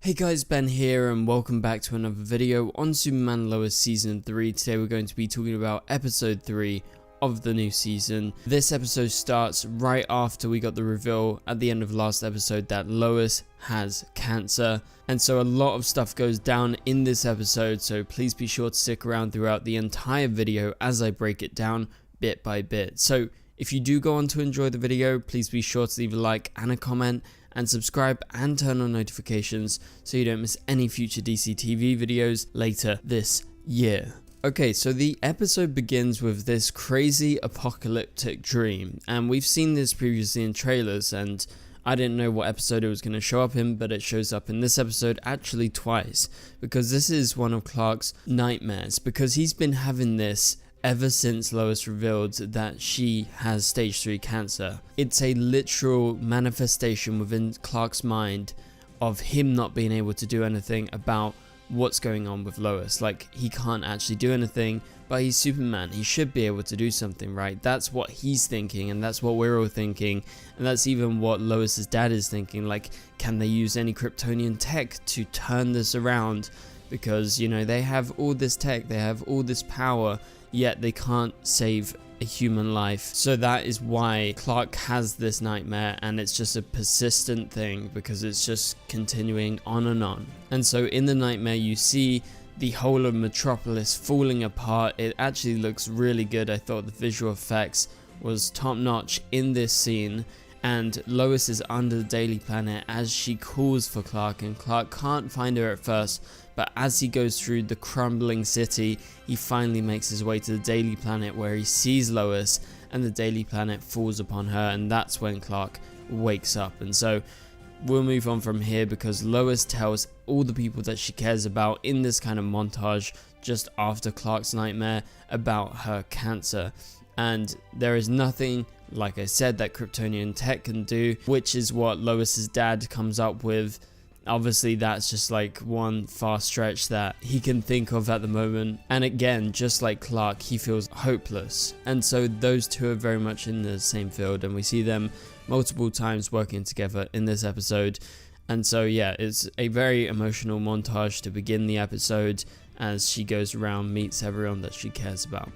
Hey guys, Ben here and welcome back to another video on Superman Lois Season 3. Today we're going to be talking about episode 3 of the new season. This episode starts right after we got the reveal at the end of last episode that Lois has cancer. And so a lot of stuff goes down in this episode, so please be sure to stick around throughout the entire video as I break it down bit by bit. So if you do go on to enjoy the video, please be sure to leave a like and a comment and subscribe and turn on notifications so you don't miss any future DCTV videos later this year. Okay, so the episode begins with this crazy apocalyptic dream, and we've seen this previously in trailers, and I didn't know what episode it was going to show up in, but it shows up in this episode actually twice, because this is one of Clark's nightmares, because he's been having this ever since Lois revealed that she has stage 3 cancer. It's a literal manifestation within Clark's mind of him not being able to do anything about what's going on with Lois. Like, he can't actually do anything, but he's Superman. He should be able to do something, right? That's what he's thinking, and that's what we're all thinking, and that's even what Lois's dad is thinking. Like, can they use any Kryptonian tech to turn this around? Because, you know, they have all this tech, they have all this power, yet they can't save a human life. So that is why Clark has this nightmare, and it's just a persistent thing because it's just continuing on and on. And so in the nightmare you see the whole of Metropolis falling apart. It actually looks really good. I thought the visual effects was top notch in this scene. And Lois is under the Daily Planet as she calls for Clark, and Clark can't find her at first, but as he goes through the crumbling city, he finally makes his way to the Daily Planet where he sees Lois, and the Daily Planet falls upon her, and that's when Clark wakes up. And so we'll move on from here because Lois tells all the people that she cares about in this kind of montage just after Clark's nightmare about her cancer. And there is nothing, like I said, that Kryptonian tech can do, which is what Lois's dad comes up with. Obviously that's just like one far stretch that he can think of at the moment. And again, just like Clark, he feels hopeless. And so those two are very much in the same field, and we see them multiple times working together in this episode. And so yeah, it's a very emotional montage to begin the episode as she goes around, meets everyone that she cares about.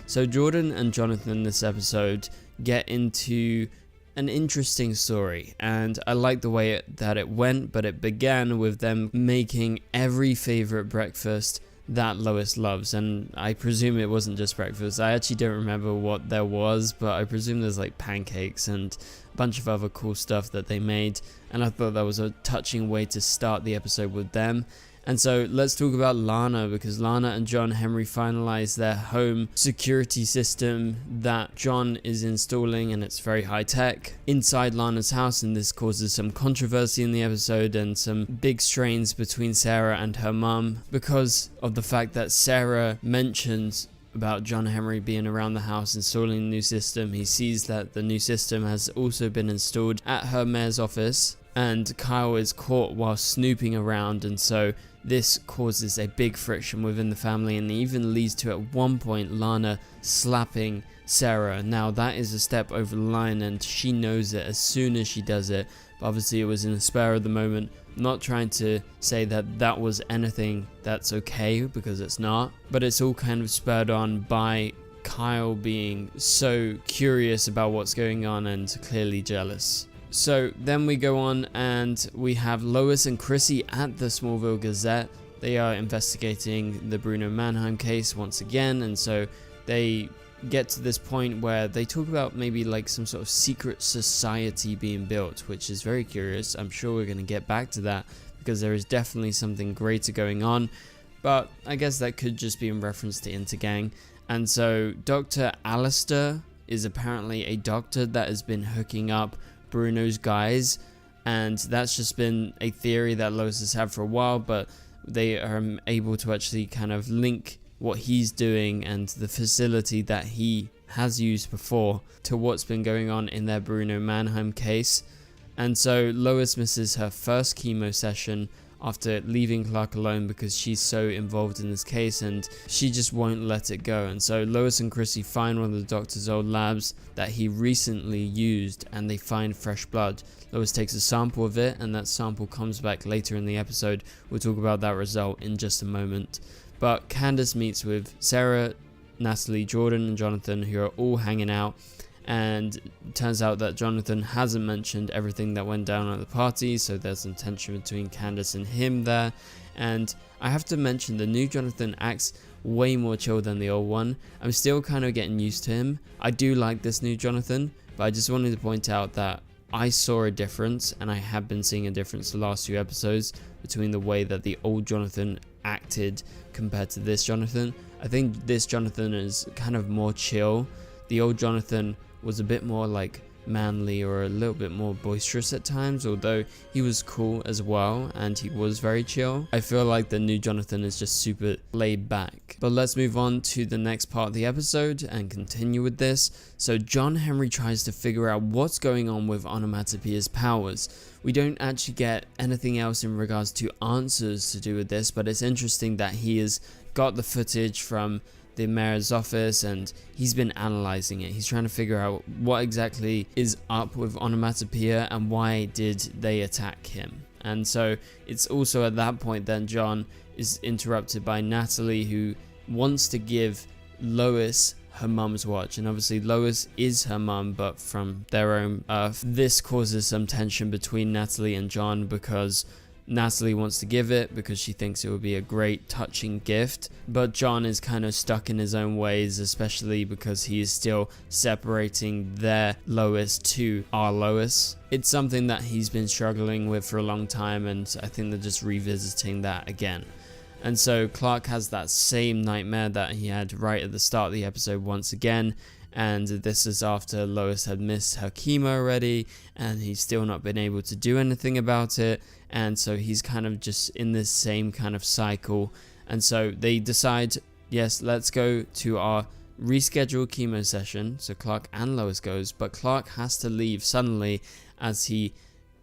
So Jordan and Jonathan in this episode get into an interesting story, and I like the way that it went, but it began with them making every favorite breakfast that Lois loves. And I presume it wasn't just breakfast. I actually don't remember what there was, but I presume there's like pancakes and a bunch of other cool stuff that they made, and I thought that was a touching way to start the episode with them. And so let's talk about Lana, because Lana and John Henry finalized their home security system that John is installing, and it's very high tech inside Lana's house, and this causes some controversy in the episode and some big strains between Sarah and her mum because of the fact that Sarah mentions about John Henry being around the house installing a new system. He sees that the new system has also been installed at her mayor's office, and Kyle is caught while snooping around, and so this causes a big friction within the family, and even leads to at one point Lana slapping Sarah. Now that is a step over the line, and she knows it as soon as she does it, but obviously it was in the spur of the moment. I'm not trying to say that that was anything that's okay, because it's not, but it's all kind of spurred on by Kyle being so curious about what's going on and clearly jealous. So then we go on and we have Lois and Chrissy at the Smallville Gazette. They are investigating the Bruno Mannheim case once again, and so they get to this point where they talk about maybe like some sort of secret society being built, which is very curious. I'm sure we're going to get back to that because there is definitely something greater going on, but I guess that could just be in reference to Intergang. And so Dr. Alistair is apparently a doctor that has been hooking up Bruno's guys, and that's just been a theory that Lois has had for a while, but they are able to actually kind of link what he's doing and the facility that he has used before to what's been going on in their Bruno Mannheim case. And so Lois misses her first chemo session after leaving Clark alone because she's so involved in this case and she just won't let it go. And so Lois and Chrissy find one of the doctor's old labs that he recently used, and they find fresh blood. Lois takes a sample of it, and that sample comes back later in the episode. We'll talk about that result in just a moment. But Candace meets with Sarah, Natalie, Jordan and Jonathan, who are all hanging out, and it turns out that Jonathan hasn't mentioned everything that went down at the party, so there's some tension between Candace and him there. And I have to mention, the new Jonathan acts way more chill than the old one. I'm still kind of getting used to him. I do like this new Jonathan, but I just wanted to point out that I saw a difference, and I have been seeing a difference the last few episodes between the way that the old Jonathan acted compared to this Jonathan. I think this Jonathan is kind of more chill. The old Jonathan was a bit more like manly or a little bit more boisterous at times, although he was cool as well and he was very chill. I feel like the new Jonathan is just super laid back. But let's move on to the next part of the episode and continue with this. So John Henry tries to figure out what's going on with Onomatopoeia's powers. We don't actually get anything else in regards to answers to do with this, but it's interesting that he has got the footage from the mayor's office and he's been analyzing it. He's trying to figure out what exactly is up with Onomatopoeia and why did they attack him. And so it's also at that point then John is interrupted by Natalie, who wants to give Lois her mum's watch, and obviously Lois is her mum but from their own earth. This causes some tension between Natalie and John because Natalie wants to give it because she thinks it would be a great touching gift, but John is kind of stuck in his own ways, especially because he is still separating their Lois to our Lois. It's something that he's been struggling with for a long time, and I think they're just revisiting that again. And so Clark has that same nightmare that he had right at the start of the episode once again, and this is after Lois had missed her chemo already and he's still not been able to do anything about it, and so he's kind of just in this same kind of cycle. And so they decide, yes, let's go to our rescheduled chemo session. So Clark and Lois goes, but Clark has to leave suddenly as he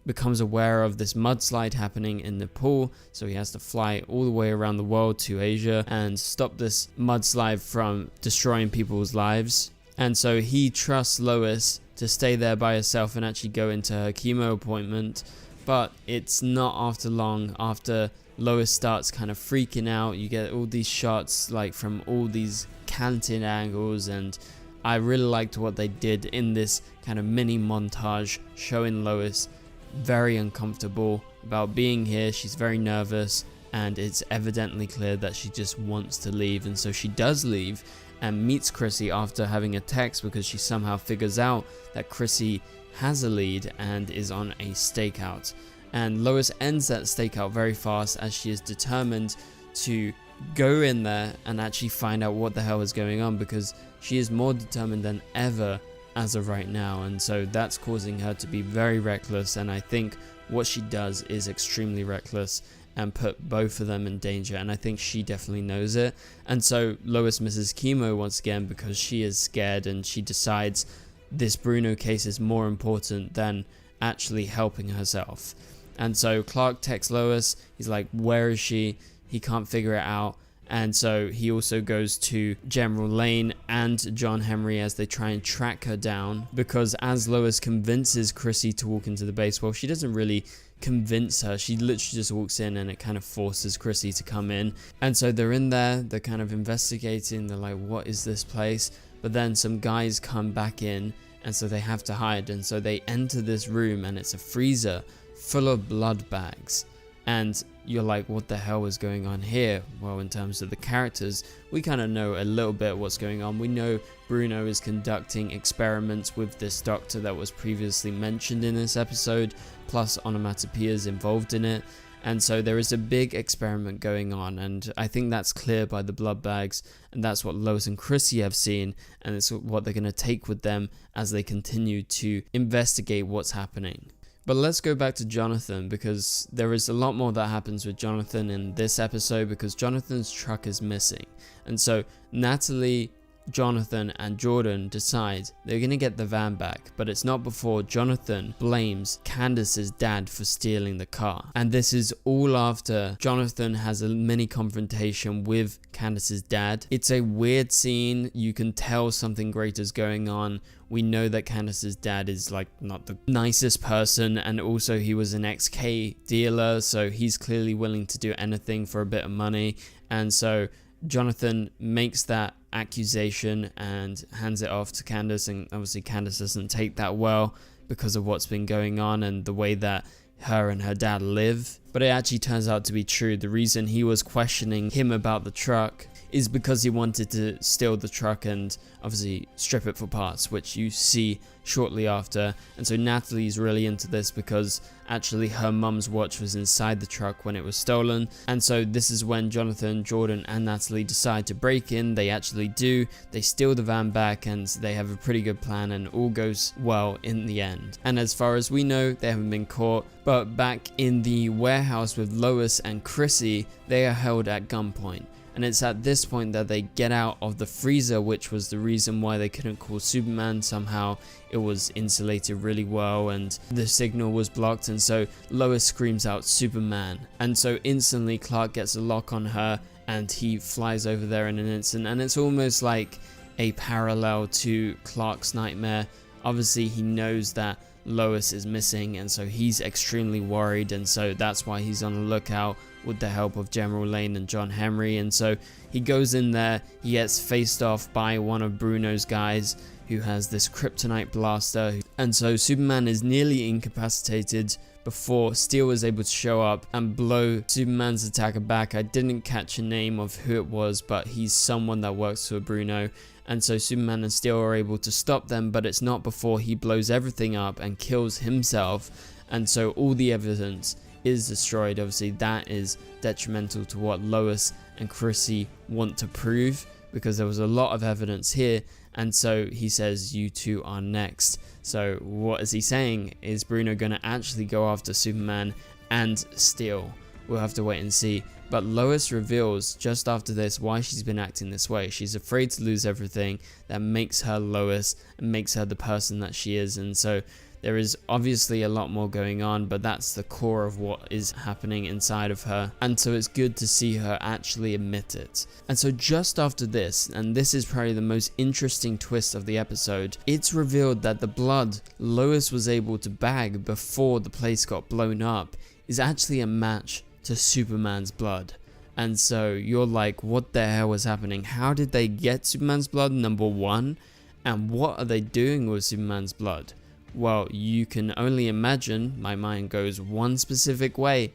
becomes aware of this mudslide happening in Nepal, so he has to fly all the way around the world to Asia and stop this mudslide from destroying people's lives. And so he trusts Lois to stay there by herself and actually go into her chemo appointment, but it's not after long. After Lois starts kind of freaking out, you get all these shots like from all these canted angles, and I really liked what they did in this kind of mini montage showing Lois very uncomfortable about being here. She's very nervous and it's evidently clear that she just wants to leave, and so she does leave and meets Chrissy after having a text because she somehow figures out that Chrissy has a lead and is on a stakeout. And Lois ends that stakeout very fast as she is determined to go in there and actually find out what the hell is going on, because she is more determined than ever as of right now, and so that's causing her to be very reckless. And I think what she does is extremely reckless and put both of them in danger, and I think she definitely knows it. And so Lois misses chemo once again because she is scared, and she decides this Bruno case is more important than actually helping herself. And so Clark texts Lois, he's like, where is she? He can't figure it out. And so he also goes to General Lane and John Henry as they try and track her down, because as Lois convinces Chrissy to walk into the base, well, she doesn't really convince her, she literally just walks in and it kind of forces Chrissy to come in. And so they're in there, they're kind of investigating, they're like, what is this place? But then some guys come back in, and so they have to hide, and so they enter this room and it's a freezer full of blood bags. And you're like, what the hell is going on here? Well, in terms of the characters, we kind of know a little bit what's going on. We know Bruno is conducting experiments with this doctor that was previously mentioned in this episode, plus Onomatopoeia is involved in it. And so there is a big experiment going on, and I think that's clear by the blood bags, and that's what Lois and Chrissy have seen, and it's what they're going to take with them as they continue to investigate what's happening. But let's go back to Jonathan, because there is a lot more that happens with Jonathan in this episode, because Jonathan's truck is missing. And so Natalie, Jonathan and Jordan decide they're gonna get the van back, but it's not before Jonathan blames Candace's dad for stealing the car. And this is all after Jonathan has a mini confrontation with Candace's dad. It's a weird scene. You can tell something great is going on. We know that Candace's dad is like not the nicest person, and also he was an XK dealer, so he's clearly willing to do anything for a bit of money. And so Jonathan makes that accusation and hands it off to Candace, and obviously Candace doesn't take that well because of what's been going on and the way that her and her dad live. But it actually turns out to be true. The reason he was questioning him about the truck is because he wanted to steal the truck and obviously strip it for parts, which you see shortly after. And so Natalie's really into this because actually her mum's watch was inside the truck when it was stolen. And so this is when Jonathan, Jordan and Natalie decide to break in. They actually do. They steal the van back and they have a pretty good plan, and all goes well in the end. And as far as we know, they haven't been caught. But back in the warehouse with Lois and Chrissy, they are held at gunpoint. And it's at this point that they get out of the freezer, which was the reason why they couldn't call Superman. Somehow it was insulated really well and the signal was blocked, and so Lois screams out Superman, and so instantly Clark gets a lock on her and he flies over there in an instant. And it's almost like a parallel to Clark's nightmare. Obviously he knows that Lois is missing, and so he's extremely worried, and so that's why he's on the lookout with the help of General Lane and John Henry. And so he goes in there, he gets faced off by one of Bruno's guys who has this kryptonite blaster, and so Superman is nearly incapacitated before Steel is able to show up and blow Superman's attacker back. I didn't catch a name of who it was, but he's someone that works for Bruno. And so Superman and Steel are able to stop them, but it's not before he blows everything up and kills himself. And so all the evidence is destroyed. Obviously that is detrimental to what Lois and Chrissy want to prove, because there was a lot of evidence here. And so he says, you two are next. So what is he saying? Is Bruno going to actually go after Superman and Steel? We'll have to wait and see. But Lois reveals just after this why she's been acting this way. She's afraid to lose everything that makes her Lois and makes her the person that she is. And so there is obviously a lot more going on, but that's the core of what is happening inside of her. And so it's good to see her actually admit it. And so just after this, and this is probably the most interesting twist of the episode, it's revealed that the blood Lois was able to bag before the place got blown up is actually a match to Superman's blood. And so you're like, what the hell was happening? How did they get Superman's blood, number one? And what are they doing with Superman's blood? Well, you can only imagine. My mind goes one specific way.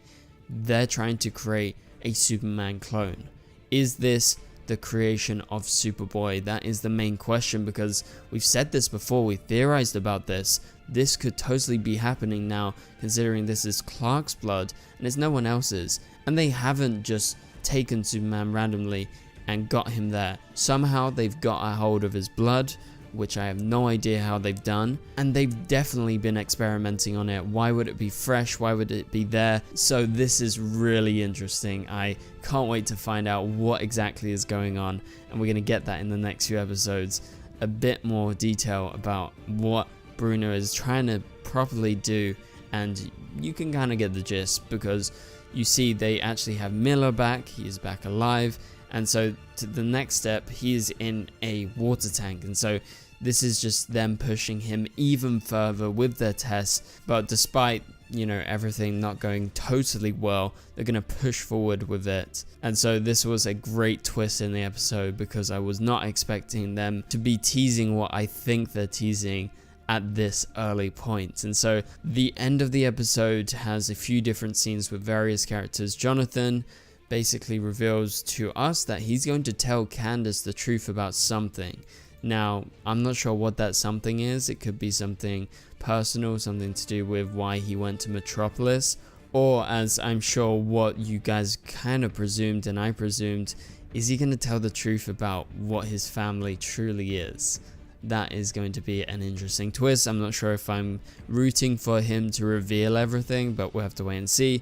They're trying to create a Superman clone. Is this the creation of Superboy? That is the main question, because we've said this before, we theorized about this. This could totally be happening now, considering this is Clark's blood and it's no one else's. And they haven't just taken Superman randomly and got him there. Somehow they've got a hold of his blood, which I have no idea how they've done, and they've definitely been experimenting on it. Why would it be fresh? Why would it be there? So this is really interesting. I can't wait to find out what exactly is going on, and we're going to get that in the next few episodes. A bit more detail about what Bruno is trying to properly do, and you can kind of get the gist, because you see they actually have Miller back. He is back alive. And so to the next step, he is in a water tank. And so this is just them pushing him even further with their tests. But despite, everything not going totally well, they're going to push forward with it. And so this was a great twist in the episode, because I was not expecting them to be teasing what I think they're teasing at this early point. And so the end of the episode has a few different scenes with various characters. Jonathan basically reveals to us that he's going to tell Candace the truth about something. Now, I'm not sure what that something is. It could be something personal, something to do with why he went to Metropolis, or, as I'm sure what you guys kind of presumed and I presumed, is he going to tell the truth about what his family truly is? That is going to be an interesting twist. I'm not sure if I'm rooting for him to reveal everything, but we'll have to wait and see.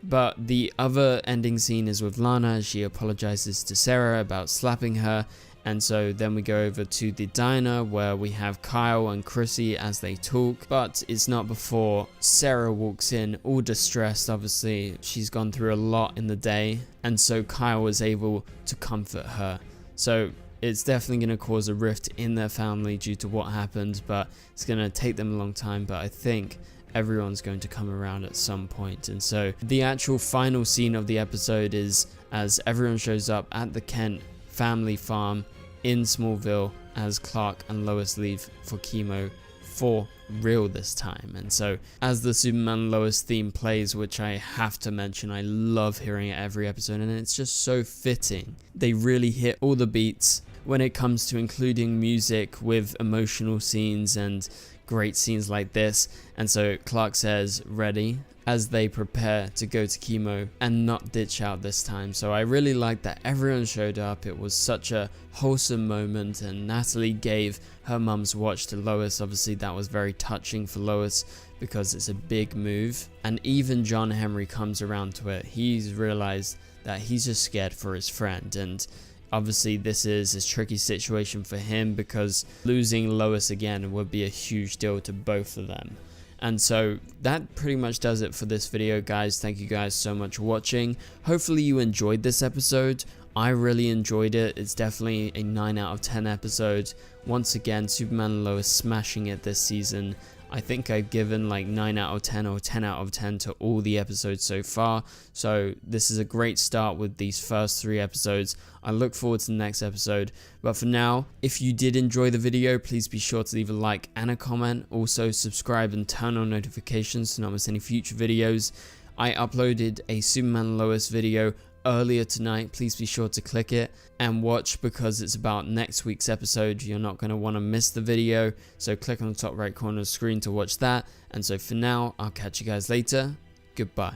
But the other ending scene is with Lana. She apologizes to Sarah about slapping her, And so then we go over to the diner where we have Kyle and Chrissy as they talk, but it's not before Sarah walks in, all distressed. Obviously she's gone through a lot in the day, and so Kyle was able to comfort her. So it's definitely going to cause a rift in their family due to what happened, but it's going to take them a long time. But I think everyone's going to come around at some point. And so the actual final scene of the episode is as everyone shows up at the Kent family farm in Smallville as Clark and Lois leave for chemo for real this time. And so as the Superman Lois theme plays, which I have to mention, I love hearing it every episode, and it's just so fitting. They really hit all the beats when it comes to including music with emotional scenes and great scenes like this. And so Clark says ready as they prepare to go to chemo and not ditch out this time. So I really like that everyone showed up. It was such a wholesome moment, and Natalie gave her mum's watch to Lois. Obviously that was very touching for Lois because it's a big move, and even John Henry comes around to it. He's realized that he's just scared for his friend, and obviously this is a tricky situation for him because losing Lois again would be a huge deal to both of them. And so that pretty much does it for this video, guys. Thank you guys so much for watching. Hopefully you enjoyed this episode. I really enjoyed it. It's definitely a 9 out of 10 episode. Once again, Superman and Lois smashing it this season. I think I've given like 9 out of 10 or 10 out of 10 to all the episodes so far. So this is a great start with these first 3 episodes. I look forward to the next episode. But for now, if you did enjoy the video, please be sure to leave a like and a comment. Also subscribe and turn on notifications to not miss any future videos. I uploaded a Superman Lois video earlier tonight. Please be sure to click it and watch because it's about next week's episode. You're not going to want to miss the video, so click on the top right corner of the screen to watch that. And so for now, I'll catch you guys later. Goodbye.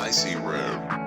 I see red.